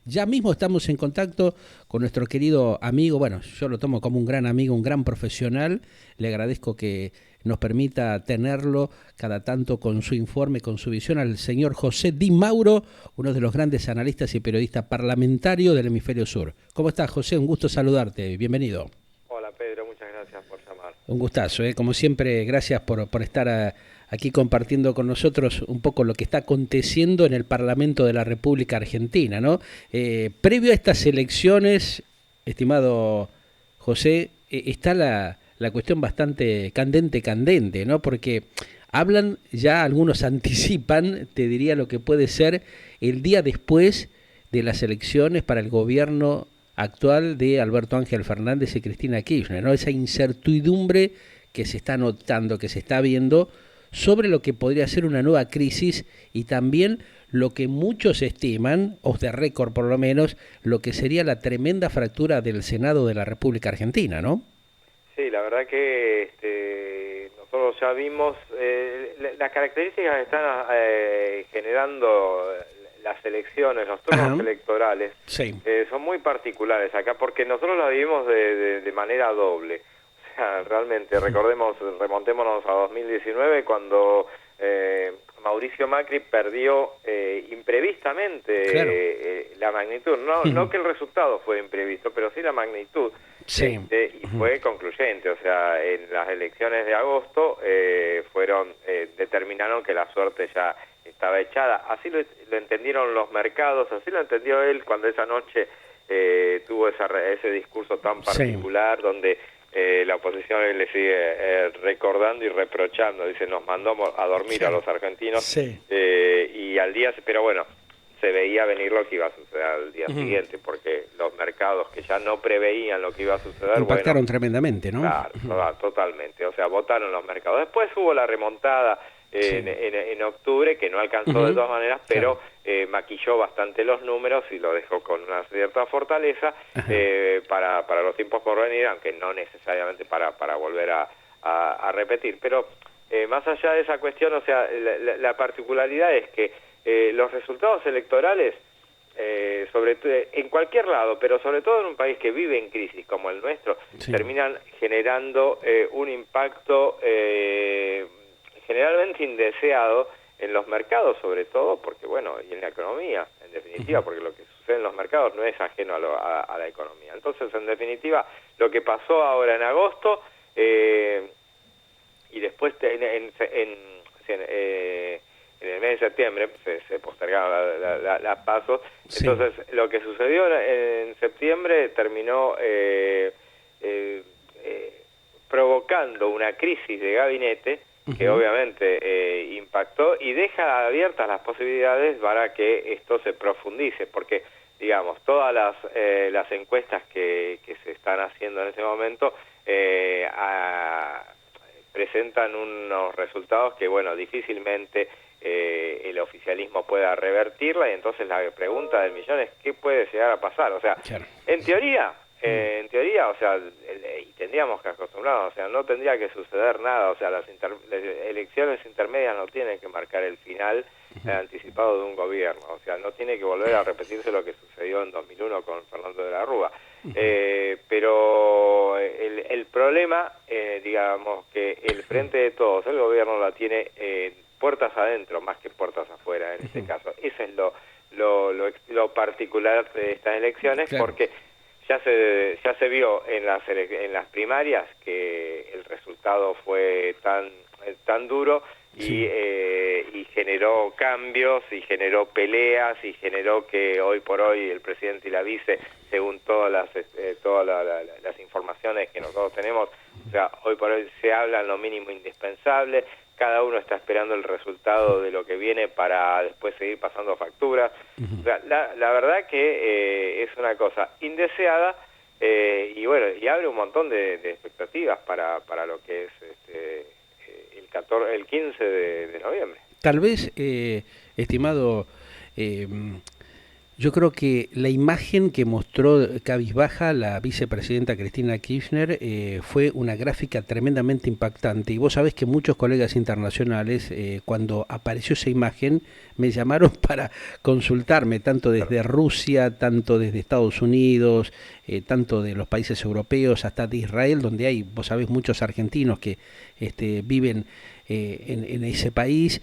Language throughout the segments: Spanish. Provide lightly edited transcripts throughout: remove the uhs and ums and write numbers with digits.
Ya mismo estamos en contacto con nuestro querido amigo, bueno, yo lo tomo como un gran amigo, un gran profesional. Le agradezco que nos permita tenerlo cada tanto con su informe, con su visión, al señor José Di Mauro, uno de los grandes analistas y periodistas parlamentarios del Hemisferio Sur. ¿Cómo estás, José? Un gusto saludarte. Bienvenido. Hola Pedro, muchas gracias por llamar. Un gustazo, ¿eh? Como siempre, gracias por estar aquí compartiendo con nosotros un poco lo que está aconteciendo en el Parlamento de la República Argentina, ¿no? Previo a estas elecciones, estimado José, está la cuestión bastante candente, ¿no? Porque hablan, ya algunos anticipan, te diría lo que puede ser el día después de las elecciones para el gobierno actual de Alberto Ángel Fernández y Cristina Kirchner, ¿no? Esa incertidumbre que se está notando, que se está viendo sobre lo que podría ser una nueva crisis y también lo que muchos estiman, o de récord por lo menos, lo que sería la tremenda fractura del Senado de la República Argentina, ¿no? Sí, la verdad que nosotros ya vimos las características que están generando las elecciones, los Ajá. turnos electorales, Sí. son muy particulares acá porque nosotros la vivimos de manera doble. O sea, realmente, remontémonos a 2019 cuando Mauricio Macri perdió Claro. imprevistamente la magnitud. No que el resultado fue imprevisto, pero sí la magnitud. Sí. Y fue concluyente, o sea, en las elecciones de agosto determinaron que la suerte ya estaba echada. Así lo entendieron los mercados, así lo entendió él cuando esa noche tuvo ese discurso tan Sí. particular donde la oposición le sigue recordando y reprochando, dice, nos mandó a dormir Sí. a los argentinos Sí. y al día, pero bueno, se veía venir lo que iba a suceder al día Ujú. siguiente, porque los mercados que ya no preveían lo que iba a suceder, bueno, Impactaron tremendamente, ¿no? claro, Ujú. totalmente, o sea, votaron los mercados. Después hubo la remontada Sí. en octubre, que no alcanzó de Ujú. todas maneras, Claro. pero maquilló bastante los números y lo dejó con una cierta fortaleza Ajá. para los tiempos por venir, aunque no necesariamente para volver a repetir. Pero más allá de esa cuestión, o sea, la particularidad es que los resultados electorales, en cualquier lado, pero sobre todo en un país que vive en crisis como el nuestro, Sí. terminan generando un impacto generalmente indeseado en los mercados, sobre todo, porque bueno, y en la economía, en definitiva, Ujú. porque lo que sucede en los mercados no es ajeno a la economía. Entonces, en definitiva, lo que pasó ahora en agosto y después en el mes de septiembre se postergaron las pasos. Sí. Entonces, lo que sucedió en septiembre terminó eh, eh, provocando una crisis de gabinete que Ujú. obviamente impactó y deja abiertas las posibilidades para que esto se profundice, porque digamos, todas las encuestas que se están haciendo en este momento presentan unos resultados que, bueno, difícilmente el oficialismo pueda revertirla, y entonces la pregunta del millón es ¿qué puede llegar a pasar? O sea, Claro. en teoría, o sea, y tendríamos que acostumbrarnos, o sea, no tendría que suceder nada, o sea, las elecciones intermedias no tienen que marcar el final anticipado de un gobierno, o sea, no tiene que volver a repetirse lo que sucedió en 2001 con Fernando de la Rúa. Pero el problema, digamos, que el Frente de Todos, el gobierno la tiene puertas adentro más que puertas afuera en este caso. Eso es lo particular de estas elecciones, Claro. porque ya se vio en las primarias que el resultado fue tan duro Sí. y generó cambios y generó peleas y generó que hoy por hoy el presidente y la vice, según todas las informaciones que nosotros tenemos, o sea, hoy por hoy se habla en lo mínimo indispensable, cada uno está esperando el resultado de lo que viene para después seguir pasando facturas. O sea, la verdad que es una cosa indeseada y bueno, y abre un montón de expectativas para lo que es el 15 de noviembre. Tal vez, estimado, eh, Yo creo que la imagen que mostró cabizbaja la vicepresidenta Cristina Kirchner fue una gráfica tremendamente impactante. Y vos sabés que muchos colegas internacionales, cuando apareció esa imagen, me llamaron para consultarme, tanto desde Rusia, tanto desde Estados Unidos, tanto de los países europeos, hasta de Israel, donde hay, vos sabés, muchos argentinos que viven en ese país,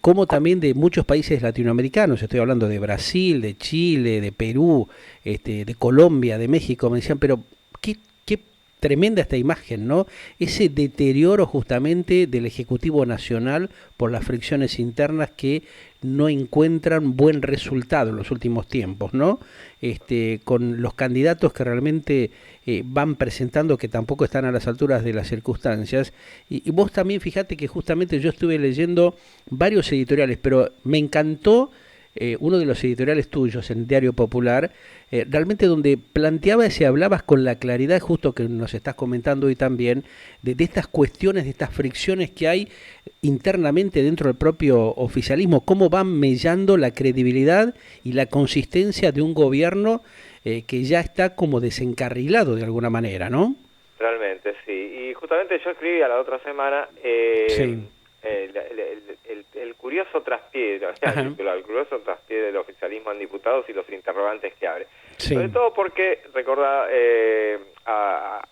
como también de muchos países latinoamericanos. Estoy hablando de Brasil, de Chile, de Perú, de Colombia, de México. Me decían, pero qué tremenda esta imagen, ¿no? Ese deterioro justamente del Ejecutivo Nacional por las fricciones internas que no encuentran buen resultado en los últimos tiempos, ¿no? Con los candidatos que realmente van presentando, que tampoco están a las alturas de las circunstancias. Y vos también fíjate que justamente yo estuve leyendo varios editoriales, pero me encantó uno de los editoriales tuyos en Diario Popular, realmente donde planteabas y hablabas con la claridad justo que nos estás comentando hoy también, de estas cuestiones, de estas fricciones que hay internamente dentro del propio oficialismo, cómo van mellando la credibilidad y la consistencia de un gobierno que ya está como desencarrilado de alguna manera, ¿no? Realmente, sí. Y justamente yo escribí a la otra semana Sí. el curioso traspié, o sea, el curioso traspié del oficialismo en diputados y los interrogantes que abre. Sí. Sobre todo porque, recordá,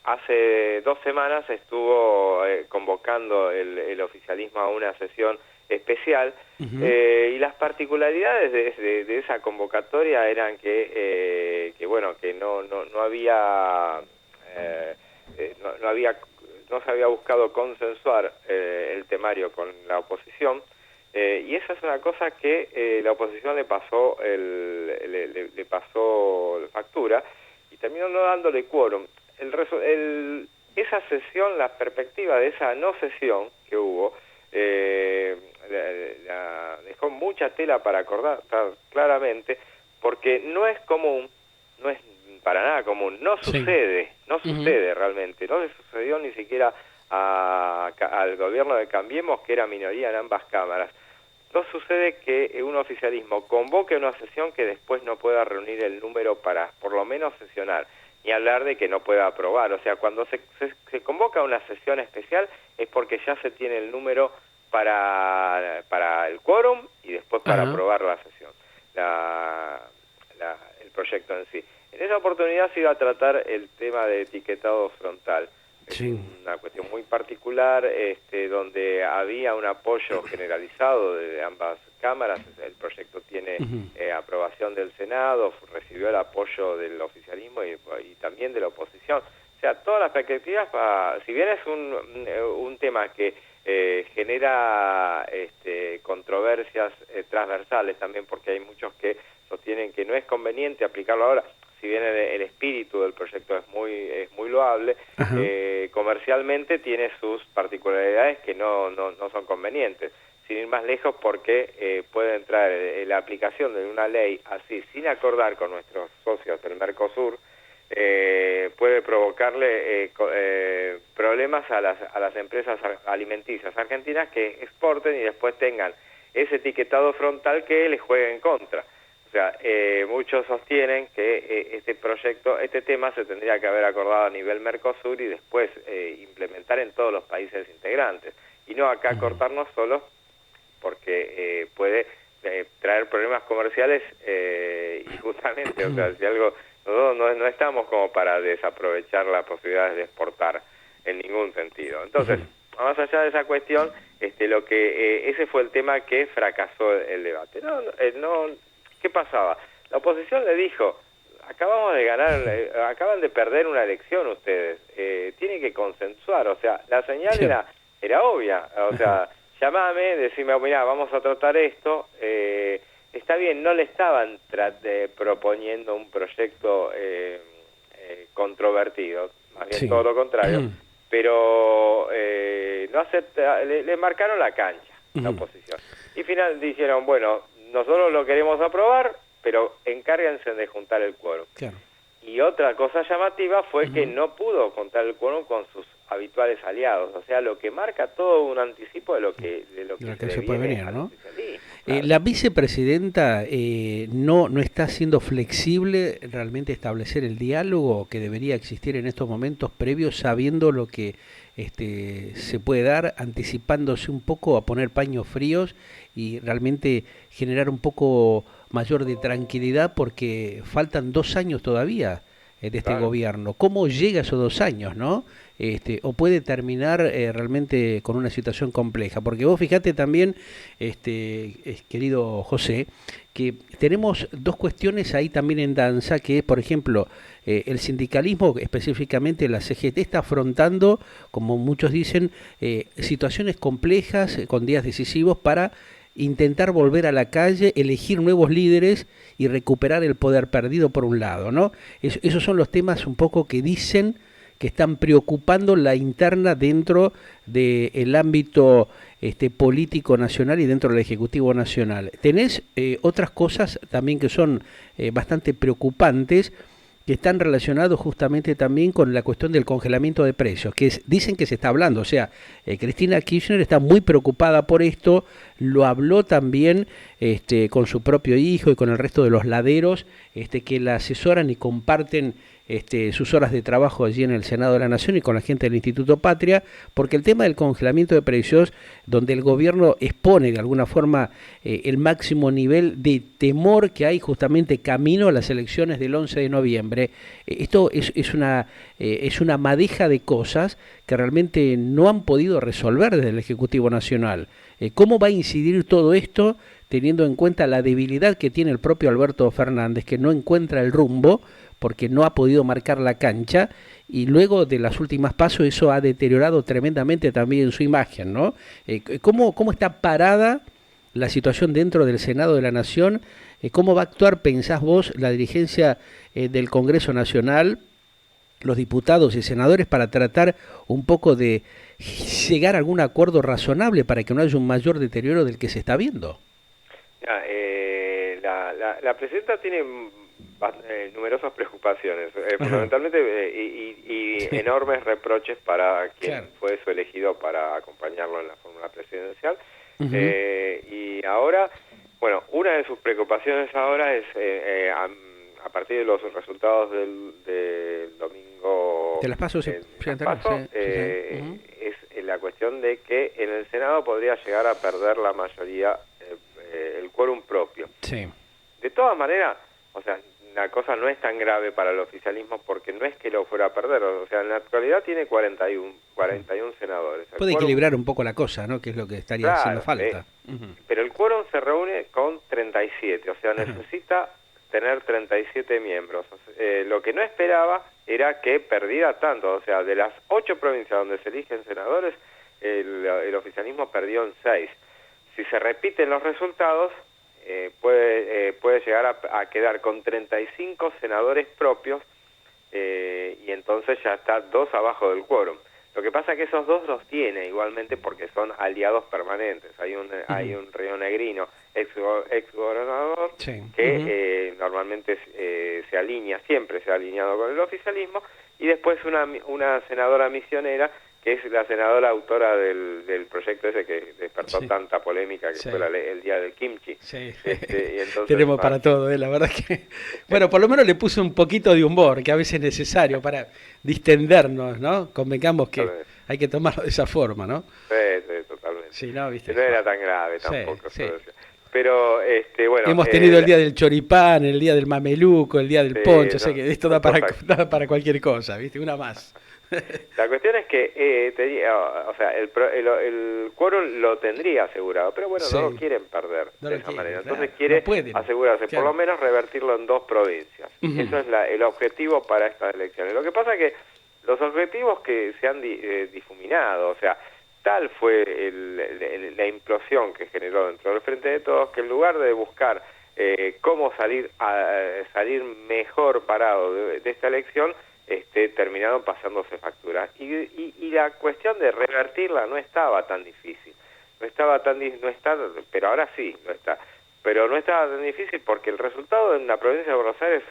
hace 2 semanas estuvo convocando el oficialismo a una sesión especial, y las particularidades de esa convocatoria eran que bueno, que no había... no se había buscado consensuar el temario con la oposición, y esa es una cosa que la oposición le pasó le pasó factura y terminó no dándole quórum. Esa sesión, la perspectiva de esa no sesión que hubo, dejó mucha tela para acordar claramente, porque no es común, no es para nada común, no sucede, no sucede realmente, no le sucedió ni siquiera al gobierno de Cambiemos, que era minoría en ambas cámaras. No sucede que un oficialismo convoque una sesión que después no pueda reunir el número para por lo menos sesionar, ni hablar de que no pueda aprobar. O sea, cuando se convoca una sesión especial es porque ya se tiene el número para el quórum y después para aprobar la sesión, el proyecto en sí. En esa oportunidad se iba a tratar el tema de etiquetado frontal. Sí. Una cuestión muy particular, donde había un apoyo generalizado de ambas cámaras. El proyecto tiene aprobación del Senado, recibió el apoyo del oficialismo y también de la oposición. O sea, todas las perspectivas, si bien es un tema que genera controversias transversales también, porque hay muchos que sostienen que no es conveniente aplicarlo ahora, si bien el espíritu del proyecto es muy loable, comercialmente tiene sus particularidades que no son convenientes. Sin ir más lejos, porque puede entrar la aplicación de una ley así, sin acordar con nuestros socios del Mercosur, puede provocarle problemas a las empresas alimenticias argentinas que exporten y después tengan ese etiquetado frontal que les juegue en contra. O sea, muchos sostienen que este tema se tendría que haber acordado a nivel Mercosur y después implementar en todos los países integrantes, y no acá cortarnos solos, porque puede traer problemas comerciales, y justamente, o sea, si algo, nosotros no estamos como para desaprovechar las posibilidades de exportar en ningún sentido. Entonces, más allá de esa cuestión, ese fue el tema que fracasó el debate. ¿Qué pasaba? La oposición le dijo: acabamos de ganar, acaban de perder una elección ustedes, tienen que consensuar. O sea, la señal era obvia. O sea, llamame, decime, mirá, vamos a tratar esto. Está bien, no le estaban proponiendo un proyecto controvertido, más bien todo lo contrario, pero le marcaron la cancha, la oposición. Y final dijeron, bueno, nosotros lo queremos aprobar, pero encárguense de juntar el quórum. Claro. Y otra cosa llamativa fue que no pudo juntar el quórum con sus habituales aliados. O sea, lo que marca todo un anticipo de lo que se puede venir, ¿no? Claro. La vicepresidenta no está siendo flexible realmente establecer el diálogo que debería existir en estos momentos previos, sabiendo lo que se puede dar, anticipándose un poco a poner paños fríos y realmente generar un poco mayor de tranquilidad, porque faltan 2 años todavía de este Claro. gobierno. ¿Cómo llega esos 2 años, no? O puede terminar realmente con una situación compleja, porque vos fíjate también, querido José, que tenemos dos cuestiones ahí también en danza, que es, por ejemplo, el sindicalismo, específicamente la CGT, está afrontando, como muchos dicen, situaciones complejas con días decisivos para intentar volver a la calle, elegir nuevos líderes y recuperar el poder perdido por un lado, ¿no? Esos son los temas un poco que dicen que están preocupando la interna dentro del ámbito político nacional y dentro del Ejecutivo Nacional. Tenés otras cosas también que son bastante preocupantes, que están relacionados justamente también con la cuestión del congelamiento de precios, que dicen que se está hablando, o sea, Cristina Kirchner está muy preocupada por esto, lo habló también con su propio hijo y con el resto de los laderos, que la asesoran y comparten sus horas de trabajo allí en el Senado de la Nación y con la gente del Instituto Patria, porque el tema del congelamiento de precios, donde el gobierno expone de alguna forma el máximo nivel de temor que hay justamente camino a las elecciones del 11 de noviembre, esto es una madeja de cosas que realmente no han podido resolver desde el Ejecutivo Nacional. ¿Cómo va a incidir todo esto teniendo en cuenta la debilidad que tiene el propio Alberto Fernández, que no encuentra el rumbo porque no ha podido marcar la cancha, y luego de las últimas pasos eso ha deteriorado tremendamente también su imagen, ¿no? ¿Cómo está parada la situación dentro del Senado de la Nación? ¿Cómo va a actuar, pensás vos, la dirigencia del Congreso Nacional, los diputados y senadores, para tratar un poco de llegar a algún acuerdo razonable para que no haya un mayor deterioro del que se está viendo? La presidenta tiene numerosas preocupaciones, fundamentalmente y enormes reproches para quien fue su elegido para acompañarlo en la fórmula presidencial. Y ahora, bueno, una de sus preocupaciones ahora es, a partir de los resultados del domingo de las PASO, es la cuestión de que en el Senado podría llegar a perder la mayoría, el quórum propio. Sí. De todas maneras, o sea, la cosa no es tan grave para el oficialismo, porque no es que lo fuera a perder, o sea, en la actualidad tiene 41 senadores. Puede equilibrar un poco la cosa, ¿no? Que es lo que estaría haciendo falta. Pero el quórum se reúne con 37, o sea, necesita tener 37 miembros. Lo que no esperaba era que perdiera tanto, o sea, de las 8 provincias donde se eligen senadores, el oficialismo perdió en 6. Si se repiten los resultados, puede llegar a quedar con 35 senadores propios, y entonces ya está 2 abajo del quórum. Lo que pasa es que esos 2 los tiene igualmente porque son aliados permanentes. Hay un rionegrino, ex gobernador, que normalmente se alinea, siempre se ha alineado con el oficialismo, y después una senadora misionera, que es la senadora autora del proyecto ese que despertó tanta polémica, que fue el día del kimchi. Sí. Y entonces, tenemos para todo, la verdad que... Bueno, por lo menos le puse un poquito de humor, que a veces es necesario para distendernos, ¿no? Convengamos que hay que tomarlo de esa forma, ¿no? Sí, totalmente. Sí, no, ¿viste? No era tan grave tampoco. Pero, bueno... Hemos tenido el día del choripán, el día del mameluco, el día del poncho, o sea que esto da para cualquier cosa, ¿viste? Una más. La cuestión es que o sea, el quórum lo tendría asegurado, pero bueno, no lo quieren perder de esa manera. Entonces quiere asegurarse, por lo menos revertirlo en 2 provincias. Eso es el objetivo para estas elecciones. Lo que pasa es que los objetivos que se han difuminado, o sea, tal fue la implosión que generó dentro del Frente de Todos, que en lugar de buscar cómo salir mejor parado de esta elección, terminaron pasándose facturas. Y la cuestión de revertirla no estaba tan difícil. Pero ahora sí lo está. Pero no estaba tan difícil porque el resultado en la provincia de Buenos Aires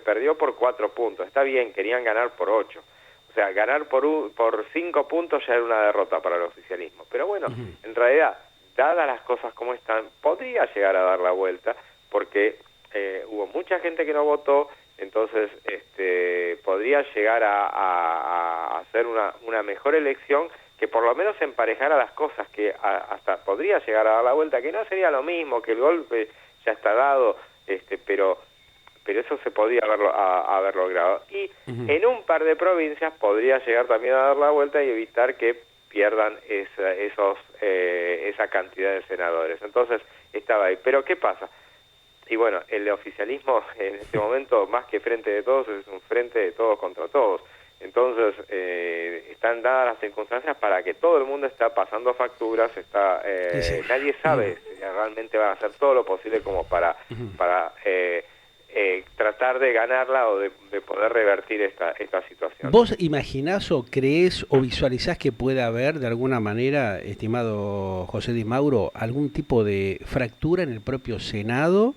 perdió por 4 puntos. Está bien, querían ganar por 8. O sea, ganar por 5 puntos ya era una derrota para el oficialismo. Pero bueno, en realidad, dadas las cosas como están, podría llegar a dar la vuelta, porque hubo mucha gente que no votó, entonces podría llegar a hacer una mejor elección que por lo menos emparejara las cosas, que hasta podría llegar a dar la vuelta, que no sería lo mismo, que el golpe ya está dado, pero eso se podría haber logrado. Y en un par de provincias podría llegar también a dar la vuelta y evitar que pierdan esa cantidad de senadores. Entonces estaba ahí. Pero ¿qué pasa? Y bueno, el oficialismo en este momento, más que frente de todos, es un frente de todos contra todos. Entonces están dadas las circunstancias para que todo el mundo está pasando facturas, nadie sabe si realmente van a hacer todo lo posible como para tratar de ganarla o de poder revertir esta situación. ¿Vos imaginás o creés o visualizás que pueda haber de alguna manera, estimado José Di Mauro, algún tipo de fractura en el propio Senado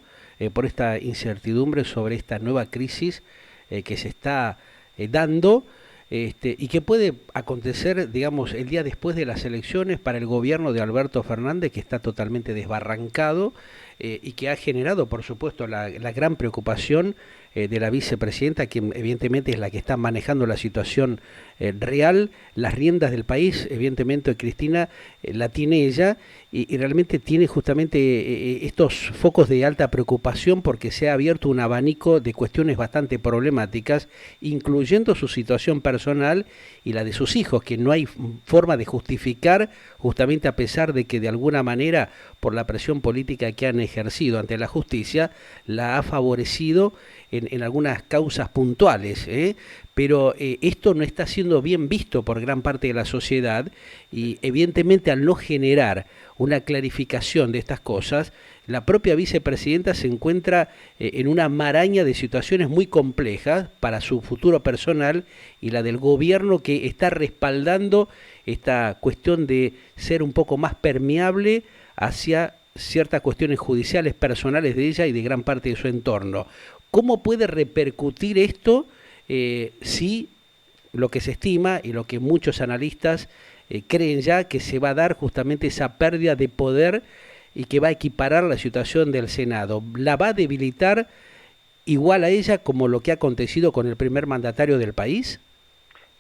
por esta incertidumbre sobre esta nueva crisis que se está dando y que puede acontecer, digamos, el día después de las elecciones para el gobierno de Alberto Fernández, que está totalmente desbarrancado y que ha generado, por supuesto, la gran preocupación de la vicepresidenta, quien evidentemente es la que está manejando la situación real, las riendas del país, evidentemente Cristina la tiene ella y realmente tiene justamente estos focos de alta preocupación porque se ha abierto un abanico de cuestiones bastante problemáticas, incluyendo su situación personal y la de sus hijos, que no hay forma de justificar, justamente a pesar de que de alguna manera, por la presión política que han ejercido ante la justicia, la ha favorecido en algunas causas puntuales, pero esto no está siendo bien visto por gran parte de la sociedad y evidentemente al no generar una clarificación de estas cosas, la propia vicepresidenta se encuentra en una maraña de situaciones muy complejas para su futuro personal y la del gobierno, que está respaldando esta cuestión de ser un poco más permeable hacia ciertas cuestiones judiciales personales de ella y de gran parte de su entorno. ¿Cómo puede repercutir esto si lo que se estima y lo que muchos analistas creen ya que se va a dar justamente esa pérdida de poder y que va a equiparar la situación del Senado? ¿La va a debilitar igual a ella como lo que ha acontecido con el primer mandatario del país?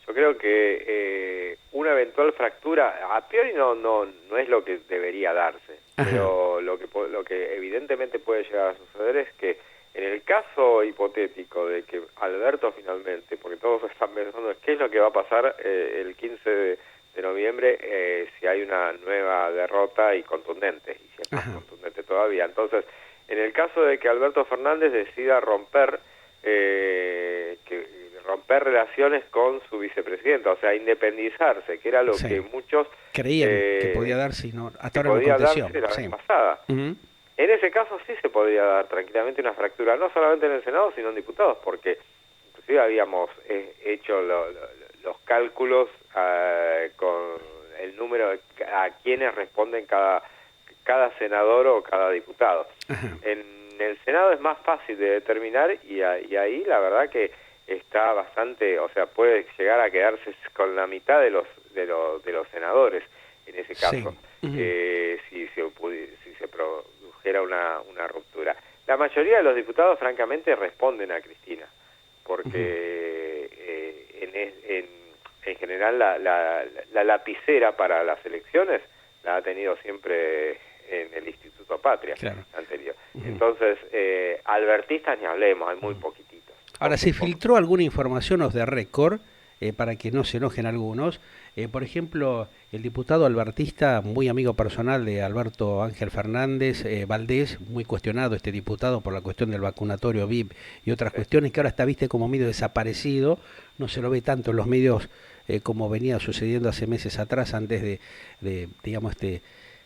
Yo creo que una eventual fractura a priori no es lo que debería darse. Ajá. Pero lo que evidentemente puede llegar a suceder es que en el caso hipotético de que Alberto finalmente, porque todos están pensando qué es lo que va a pasar el 15 de noviembre si hay una nueva derrota y contundente, y si es más contundente todavía. Entonces, en el caso de que Alberto Fernández decida romper relaciones con su vicepresidenta, o sea, independizarse, que era lo que muchos creían que podía darse, no, hasta ahora no aconteció. La vez pasada. En ese caso sí se podría dar tranquilamente una fractura, no solamente en el Senado, sino en diputados, porque inclusive habíamos hecho los cálculos con el número a quienes responden cada senador o cada diputado. Ajá. En el Senado es más fácil de determinar y ahí la verdad que está bastante, o sea, puede llegar a quedarse con la mitad de los senadores en ese caso, si se produjera una ruptura. La mayoría de los diputados francamente responden a Cristina, porque en general la lapicera para las elecciones la ha tenido siempre en el Instituto Patria anterior. Entonces, albertistas ni hablemos, hay muy poquititos. Ahora, se filtró alguna información off the record, para que no se enojen algunos. Por ejemplo, el diputado albertista, muy amigo personal de Alberto Ángel Fernández, Valdés, muy cuestionado este diputado por la cuestión del vacunatorio VIP y otras cuestiones, que ahora está visto como medio desaparecido, no se lo ve tanto en los medios como venía sucediendo hace meses atrás, antes de digamos, este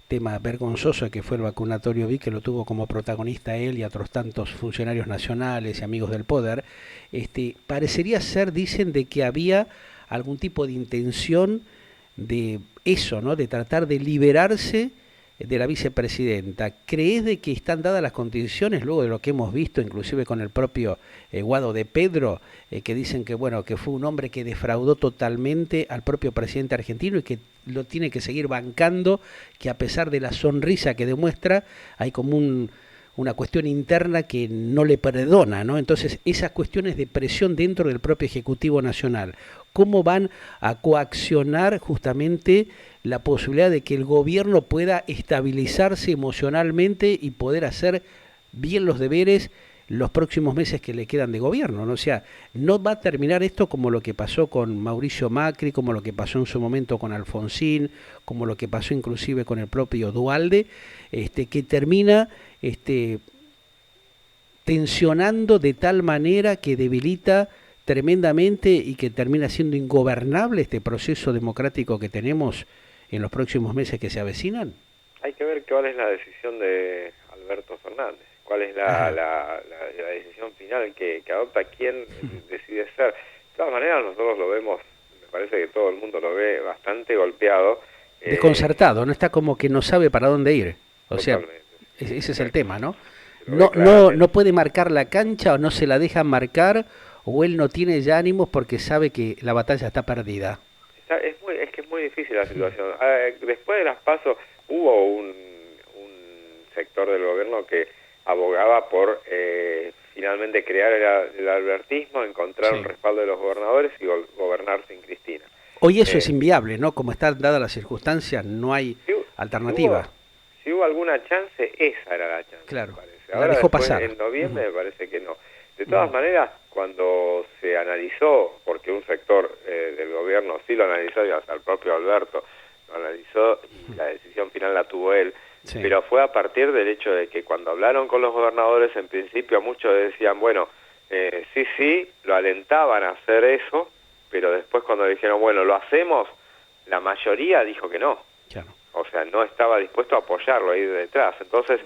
tema vergonzoso que fue el vacunatorio VIP, que lo tuvo como protagonista él y otros tantos funcionarios nacionales y amigos del poder. Parecería ser, dicen, de que había algún tipo de intención de eso, ¿no? De tratar de liberarse de la vicepresidenta, ¿crees de que están dadas las condiciones, luego de lo que hemos visto, inclusive con el propio Guado de Pedro, que dicen que bueno, que fue un hombre que defraudó totalmente al propio presidente argentino y que lo tiene que seguir bancando, que a pesar de la sonrisa que demuestra, hay como una cuestión interna que no le perdona, ¿no? Entonces, esas cuestiones de presión dentro del propio Ejecutivo Nacional, ¿cómo van a coaccionar justamente la posibilidad de que el gobierno pueda estabilizarse emocionalmente y poder hacer bien los deberes los próximos meses que le quedan de gobierno, ¿no? O sea, no va a terminar esto como lo que pasó con Mauricio Macri, como lo que pasó en su momento con Alfonsín, como lo que pasó inclusive con el propio Duhalde, que termina tensionando de tal manera que debilita tremendamente y que termina siendo ingobernable este proceso democrático que tenemos en los próximos meses que se avecinan. Hay que ver cuál es la decisión de Alberto Fernández, cuál es la decisión final que adopta, quién decide ser. De todas maneras, nosotros lo vemos, me parece que todo el mundo lo ve bastante golpeado. Desconcertado, no está como que no sabe para dónde ir. O Totalmente. sea, ese es el tema, ¿no? No puede marcar la cancha o no se la dejan marcar, o él no tiene ya ánimos porque sabe que la batalla está perdida. Es que es muy difícil la situación. Después de las PASO hubo un sector del gobierno que abogaba por finalmente crear el albertismo, encontrar un respaldo de los gobernadores y gobernar sin Cristina. Hoy eso es inviable, ¿no? Como están dadas las circunstancias, no hay alternativa. Si hubo alguna chance, esa era la chance. Claro, me parece. la Ahora dejó pasar. En noviembre me parece que no. De todas maneras, cuando se analizó, porque un sector del gobierno sí lo analizó, y hasta el propio Alberto lo analizó, y la decisión final la tuvo él, pero fue a partir del hecho de que cuando hablaron con los gobernadores, en principio muchos decían, bueno, sí, lo alentaban a hacer eso, pero después cuando dijeron, bueno, lo hacemos, la mayoría dijo que no. Claro. O sea, no estaba dispuesto a apoyarlo ahí detrás. Entonces,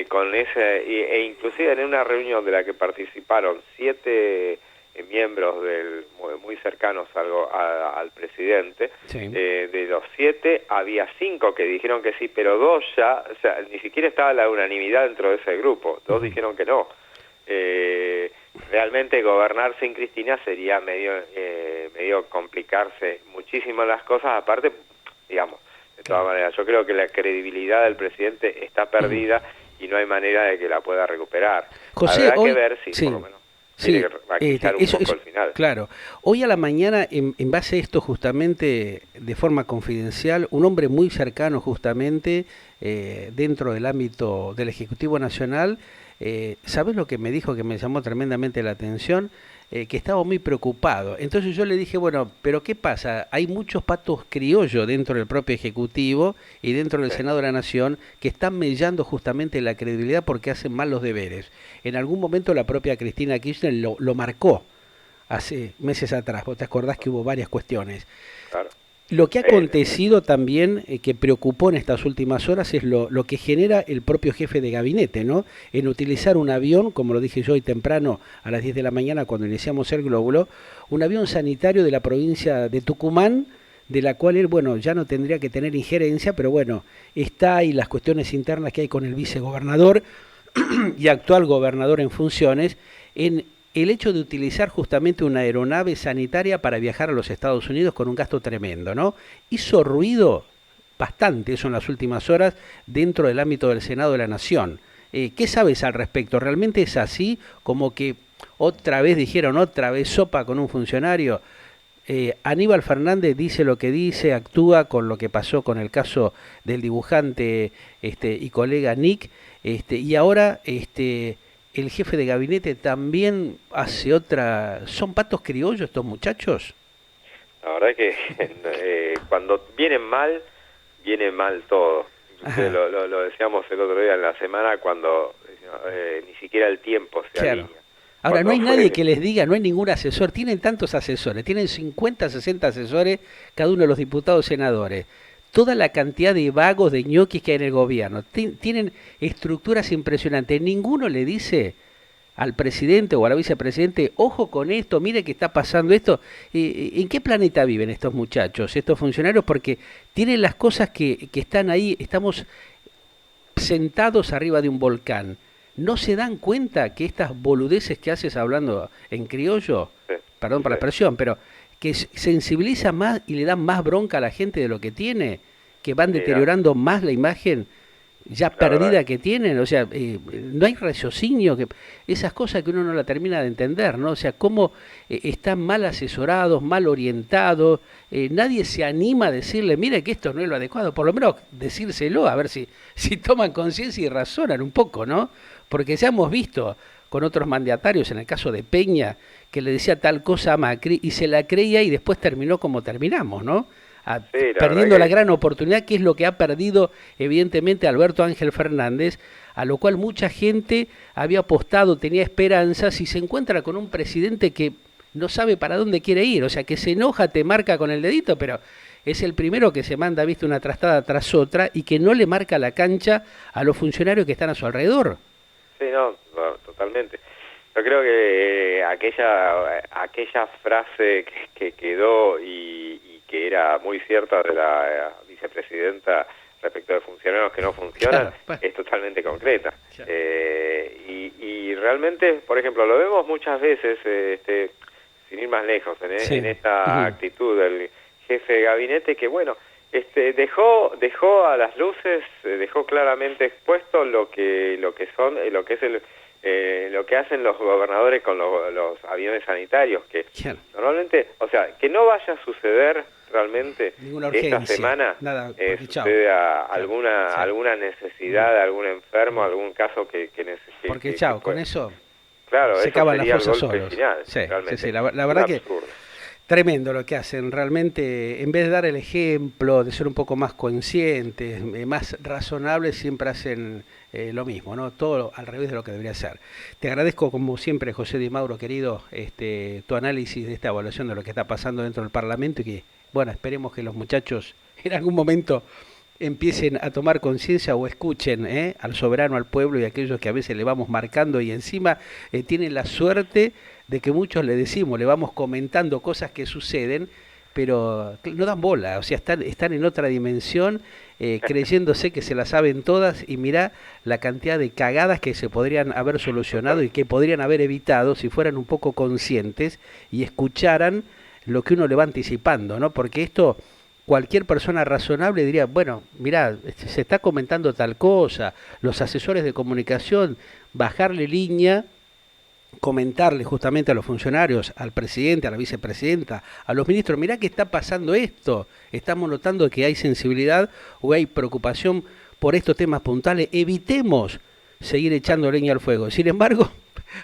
con ese, e inclusive en una reunión de la que participaron 7 miembros muy cercanos al presidente, de los 7 había 5 que dijeron que sí, pero 2 ya, o sea, ni siquiera estaba la unanimidad dentro de ese grupo, 2 dijeron que no. Realmente gobernar sin Cristina sería medio complicarse muchísimo las cosas, aparte, digamos, de todas maneras, yo creo que la credibilidad del presidente está perdida y no hay manera de que la pueda recuperar. José, habrá que ver si por lo menos tiene que maquillar un poco el final. Claro. Hoy a la mañana, en base a esto justamente, de forma confidencial, un hombre muy cercano justamente dentro del ámbito del Ejecutivo Nacional, ¿sabes lo que me dijo que me llamó tremendamente la atención? Que estaba muy preocupado. Entonces yo le dije, bueno, pero ¿qué pasa? Hay muchos patos criollos dentro del propio Ejecutivo y dentro del Senado de la Nación que están mellando justamente la credibilidad porque hacen mal los deberes. En algún momento la propia Cristina Kirchner lo marcó hace meses atrás. ¿Vos te acordás que hubo varias cuestiones? Claro. Lo que ha acontecido también, que preocupó en estas últimas horas, es lo que genera el propio jefe de gabinete, ¿no? En utilizar un avión, como lo dije yo hoy temprano, a las 10 de la mañana, cuando iniciamos el glóbulo, un avión sanitario de la provincia de Tucumán, de la cual él, bueno, ya no tendría que tener injerencia, pero bueno, está ahí las cuestiones internas que hay con el vicegobernador y actual gobernador en funciones, en el hecho de utilizar justamente una aeronave sanitaria para viajar a los Estados Unidos con un gasto tremendo, ¿no? Hizo ruido bastante eso en las últimas horas dentro del ámbito del Senado de la Nación. ¿Qué sabes al respecto? ¿Realmente es así? Como que otra vez dijeron, otra vez sopa con un funcionario. Aníbal Fernández dice lo que dice, actúa con lo que pasó con el caso del dibujante y colega Nick, y ahora el jefe de gabinete también hace otra... ¿Son patos criollos estos muchachos? La verdad es que cuando viene mal todo. Lo decíamos el otro día en la semana cuando ni siquiera el tiempo se alinea. Ahora, no hay nadie que les diga, no hay ningún asesor. Tienen tantos asesores, tienen 50, 60 asesores cada uno de los diputados senadores. Toda la cantidad de vagos, de ñoquis que hay en el gobierno. Tienen estructuras impresionantes. Ninguno le dice al presidente o a la vicepresidente, ojo con esto, mire que está pasando esto. ¿En qué planeta viven estos muchachos, estos funcionarios? Porque tienen las cosas que están ahí, estamos sentados arriba de un volcán. ¿No se dan cuenta que estas boludeces que haces hablando en criollo, Sí, perdón por la sí. expresión, pero que sensibiliza más y le dan más bronca a la gente de lo que tiene, que van Mira, deteriorando más la imagen ya la verdad. perdida que tienen? O sea, no hay raciocinio, que esas cosas que uno no la termina de entender, ¿no? O sea, cómo están mal asesorados, mal orientados, nadie se anima a decirle, mire que esto no es lo adecuado, por lo menos decírselo, a ver si toman conciencia y razonan un poco, ¿no? Porque ya hemos visto con otros mandatarios, en el caso de Peña, que le decía tal cosa a Macri y se la creía y después terminó como terminamos, ¿no? Sí, la verdad Perdiendo la que gran oportunidad, que es lo que ha perdido evidentemente Alberto Ángel Fernández, a lo cual mucha gente había apostado, tenía esperanzas, y se encuentra con un presidente que no sabe para dónde quiere ir, o sea, que se enoja, te marca con el dedito, pero es el primero que se manda, viste, una trastada tras otra y que no le marca la cancha a los funcionarios que están a su alrededor. sí, no, totalmente. Yo creo que aquella frase que quedó y que era muy cierta de la vicepresidenta respecto de funcionarios que no funcionan, Claro, bueno. es totalmente concreta. Claro. Y realmente, por ejemplo, lo vemos muchas veces, sin ir más lejos, Sí. en esta Ujú. actitud del jefe de gabinete que, bueno, dejó a las luces, dejó claramente expuesto lo que son, lo que es lo que hacen los gobernadores con los aviones sanitarios, que Claro. normalmente, o sea, que no vaya a suceder realmente Ninguna que esta urgencia, semana nada, porque chao. suceda Claro. alguna necesidad de algún enfermo, algún caso que necesite. Porque chao, con eso Claro, se eso acaban las sería el fuerzas golpe solos. final, Sí, realmente. sí, la verdad Un que absurdo. tremendo lo que hacen. Realmente, en vez de dar el ejemplo, de ser un poco más conscientes, más razonables, siempre hacen lo mismo, ¿no? Todo al revés de lo que debería ser. Te agradezco, como siempre, José Di Mauro, querido, tu análisis de esta evaluación de lo que está pasando dentro del Parlamento y que, bueno, esperemos que los muchachos en algún momento empiecen a tomar conciencia o escuchen al soberano, al pueblo y a aquellos que a veces le vamos marcando y encima tienen la suerte de que muchos le decimos, le vamos comentando cosas que suceden, pero no dan bola, o sea, están en otra dimensión, creyéndose que se las saben todas, y mirá la cantidad de cagadas que se podrían haber solucionado y que podrían haber evitado si fueran un poco conscientes y escucharan lo que uno le va anticipando, ¿no? Porque esto, cualquier persona razonable diría, bueno, mirá, se está comentando tal cosa, los asesores de comunicación, bajarle línea, comentarle justamente a los funcionarios, al presidente, a la vicepresidenta, a los ministros, mirá que está pasando esto, estamos notando que hay sensibilidad o hay preocupación por estos temas puntuales, evitemos seguir echando leña al fuego. Sin embargo,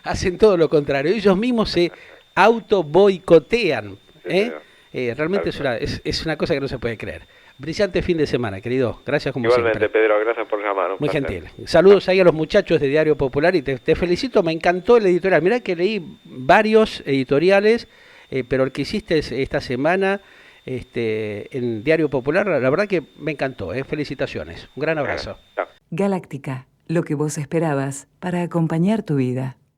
hacen todo lo contrario, ellos mismos se auto boicotean. Sí, Realmente es una cosa que no se puede creer. Brillante fin de semana, querido. Gracias como Igualmente, siempre. Pedro, gracias por llamar. Un Muy placer. gentil. Saludos ahí a los muchachos de Diario Popular y te felicito, me encantó el editorial. Mirá que leí varios editoriales, pero el que hiciste esta semana en Diario Popular, la verdad que me encantó. Felicitaciones. Un gran abrazo. Chao. Galáctica, lo que vos esperabas para acompañar tu vida.